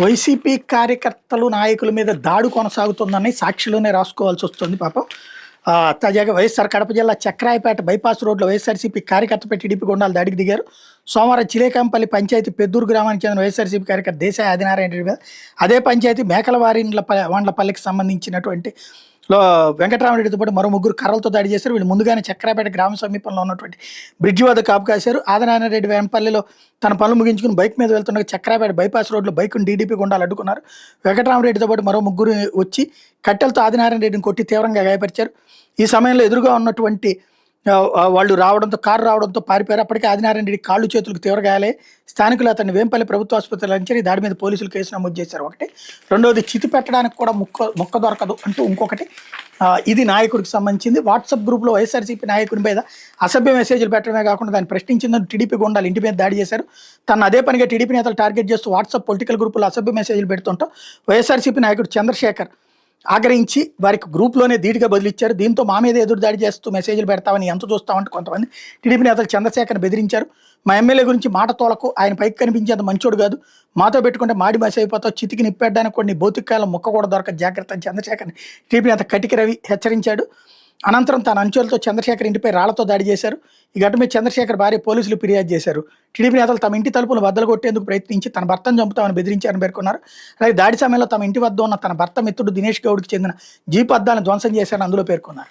YCP కార్యకర్తలు, నాయకుల మీద దాడి కొనసాగుతుందని సాక్షిలోనే రాసుకోవాల్సి వస్తుంది పాపం. తాజాగా వైఎస్ఆర్ కడప జిల్లా చక్రాయపేట బైపాస్ రోడ్లో వైఎస్ఆర్సీపీ కార్యకర్తపై టీడీపీ గుండాలు దాడికి దిగారు. సోమవారం చిలేకంపల్లి పంచాయతీ పెద్దూరు గ్రామానికి చెందిన వైఎస్ఆర్సీపీ కార్యకర్త దేశాయి ఆదినారాయణ రెడ్డి మీద అదే పంచాయతీ మేకలవారిండ్లపల్లికి సంబంధించినటువంటి వెంకటరామరెడ్డితో పాటు మరో ముగ్గురు కర్రలతో దాడి చేశారు. వీళ్ళు ముందుగానే చక్రాపేట గ్రామ సమీపంలో ఉన్నటువంటి బ్రిడ్జి వద్ద కాపు కాశారు. ఆదినారాయణ రెడ్డి వేంపల్లిలో తన పనులు ముగించుకుని బైక్ మీద వెళ్తుండగా చక్రాపేట బైపాస్ రోడ్లో బైకును టీడీపీ గుండాలు అడ్డుకున్నారు. వెంకటరామరెడ్డితో పాటు మరో ముగ్గురు వచ్చి కట్టెలతో ఆదినారాయణ రెడ్డిని కొట్టి తీవ్రంగా గాయపరిచారు. ఈ సమయంలో ఎదురుగా ఉన్నటువంటి వాళ్ళు కారు రావడంతో పారిపోయారు. అప్పటికే ఆదినారాయణ రెడ్డి కాళ్ళు చేతులకు తీవ్ర గాయాలే. స్థానికులు అతన్ని వేంపల్లి ప్రభుత్వ ఆసుపత్రిలో అంచారు. ఈ దాడి మీద పోలీసులు కేసు నమోదు చేశారు. ఒకటి, రెండోది చితి పెట్టడానికి కూడా మొక్క దొరకదు అంటూ ఇంకొకటి. ఇది నాయకుడికి సంబంధించింది. వాట్సాప్ గ్రూప్లో వైఎస్ఆర్సీపీ నాయకుని మీద అసభ్య మెసేజ్లు పెట్టడమే కాకుండా దాన్ని ప్రశ్నించిందని టీడీపీ గుండాలు ఇంటి మీద దాడి చేశారు. తను అదే పనిగా టీడీపీ నేతలు టార్గెట్ చేస్తూ వాట్సాప్ పొలిటికల్ గ్రూపుల్లో అసభ్య మెసేజ్లు పెడుతుంటాం వైఎస్ఆర్సీపీ నాయకుడు చంద్రశేఖర్ ఆగ్రహించి వారికి గ్రూప్లోనే ధీటుగా బదిలిచ్చారు. దీంతో మా మీద ఎదురు దాడి చేస్తూ మెసేజ్లు పెడతామని ఎంత చూస్తామంటే కొంతమంది టీడీపీ నేతలు చంద్రశేఖర్ని బెదిరించారు. మా ఎమ్మెల్యే గురించి మాట తోలకు, ఆయన పైకి కనిపించేంత మంచోడు కాదు, మాతో పెట్టుకుంటే మాడి మసి అయిపోతావు, చితికి నిప్పెట్టడానికి కొన్ని భౌతికాలం మొక్క కూడా దొరక జాగ్రత్త అని చంద్రశేఖర్ని టీడీపీ నేత కటికి రవి హెచ్చరించాడు. అనంతరం తన అంచులతో చంద్రశేఖర్ ఇంటిపై రాళ్లతో దాడి చేశారు. ఈ ఘటన మీద చంద్రశేఖర్ భార్య పోలీసులు ఫిర్యాదు చేశారు. టీడీపీ నేతలు తమ ఇంటి తలుపులు బద్దలు కొట్టేందుకు ప్రయత్నించి తన భర్తను చంపుతామని బెదిరించారని పేర్కొన్నారు. అలాగే దాడి సమయంలో తమ ఇంటి వద్ద ఉన్న తన భర్త మిత్రుడు దినేష్ గౌడ్కి చెందిన జీప్ అద్దాలను ధ్వంసం చేశారని అందులో పేర్కొన్నారు.